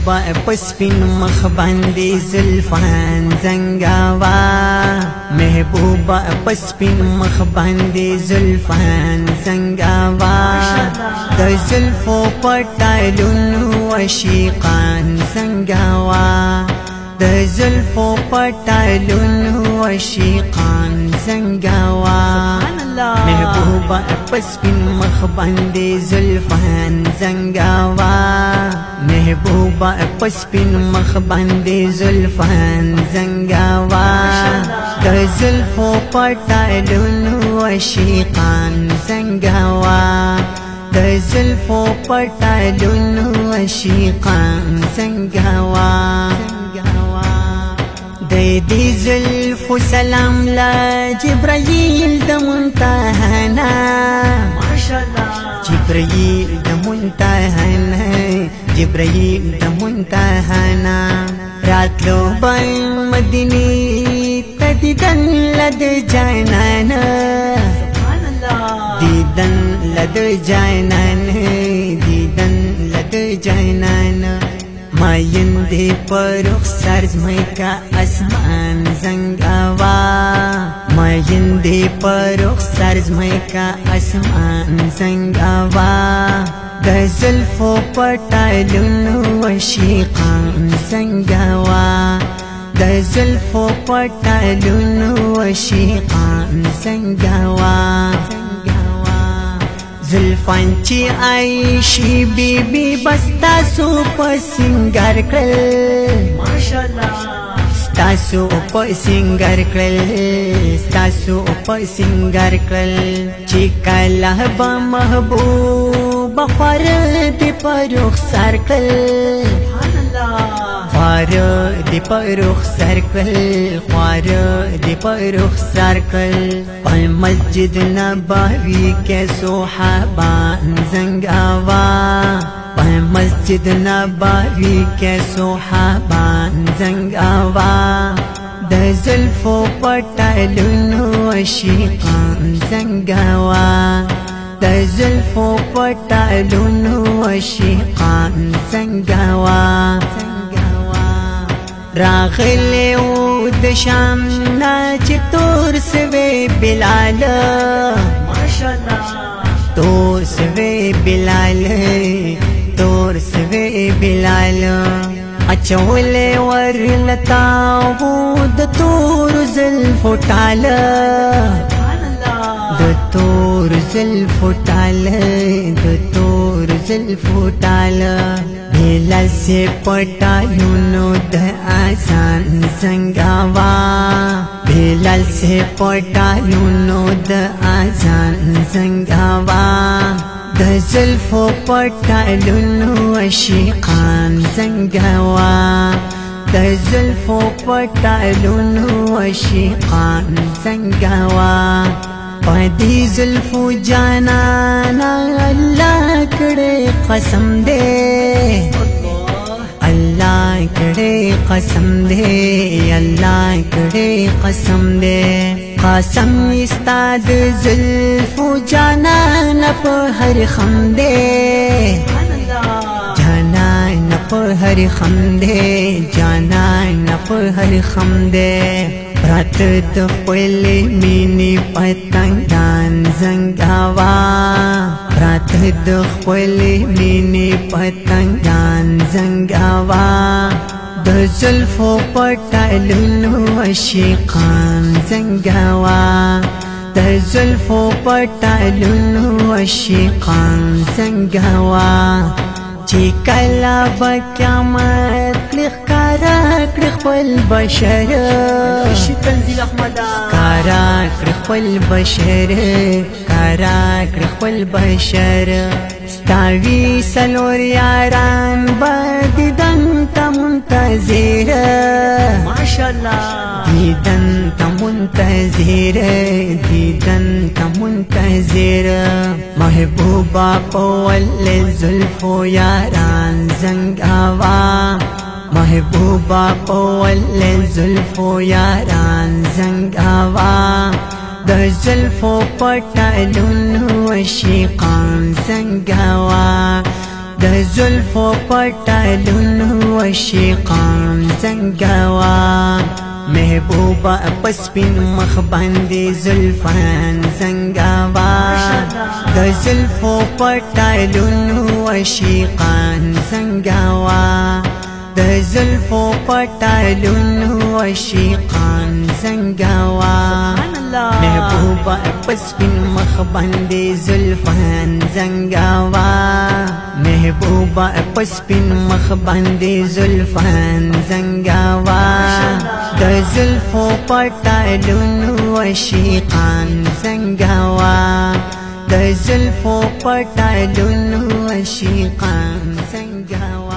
محبوبا پسپین مخ باندې زلفان زنګاوا محبوبا پسپین مخ باندې زلفان زنګاوا د زلفو پټالونو عشقان زنګاوا د زلفو پټالونو عشقان زنګاوا محبوبا پسپین مخ باندې زلفان زنګاوا محبوبا پسپین مخ باندې زلفان زنګاوا د زلفو پټالونو عشقان زنګاوا د زلفو پټالونو عشقان زنګاوا دې زلفو سلام لا جبرائیل د منتهانا ماشاءالله جبرائیل د منتهانا جبرائیل د منتهانا راتلو بای مدینه تدیدن لد جانانا دیدن لد جانانا دیدن لد جانانا ماین دے پرخ سرز کا اسمان زنگاوا ماین دے پرخ سرز کا اسمان زنگاوا د زلفو پټالونو عشقان زنگاوا د زلفو پټالونو عشقان زنگاوا زلفان چی عائشی بی بی بستا سو پا سنگر کل ماشاءاللہ ستاسو پا سنگر کل ستاسو پا سنگر کل چی کالا با محبوب خوار دی پا رخسار کل خوار دی پا رخسار کل خوار دی پا رخسار کل پا مسجد نبوی کے صحابان زنگاوا پا مسجد نبوی کے صحابان زنگاوا د زلفو پټالونو عشقان زنگاوا د زلفو پټالونو عشقان زنگاوا راغلی و د شام نا چې تور سوی بلال ماشاءالله تور سوی بلال تور سوی بلال اچولې ورلتا و د تور زلفو ټاله د تور زلفو ټاله د تور زلفو ټاله بلال سے پټالونو د آسان زنګاوا بلال سے پټالونو د آسان زنګاوا د زلفو پټالونو عشقان زنګاوا د زلفو پټالونو عشقان زنګاوا پدې زلفو جانانا الله کړه قسم دې الله کړه قسم دې الله کړه قسم دې قسم استاد زلفو جانانا په هر خم دې جانان په هر خم دې جانان په هر خم دې رات د خپل مینې پتنګان زنګاوا رات د خپل مینې پتنګان زنګاوا د زلفو پټالونو عشقان زنګاوا د زلفو پټالونو عشقان زنګاوا چې کله به قیامت لښکاره کړي خپل بشر کارا کړي خپل بشر کارا کړي خپل بشر ستاوي سلور یاران به دیدن ته منتظر ماشاءالله دیدن ته منتظر دیدن ته منتظر محبوبا پول زلفو یاران زنګاوا محبوبا پول زلفو یاران زنګاوا د زلفو پټالونو عشقان زنګاوا د د زلفو پټالونو عشقان زنګوا محبوبا پسپین مخ باندې زلفان زنګوا د زلفو پټالونو عشقان زنګوا د زلفو پټالونو عشقان زنګوا محبوبا پسپین مخ باندې زلفان زنګوا محبوبا پسپین مخ باندې زلفان زنګوا د زلفو پټالونو عشقان زنګوا د زلفو پټالونو عشقان زنګوا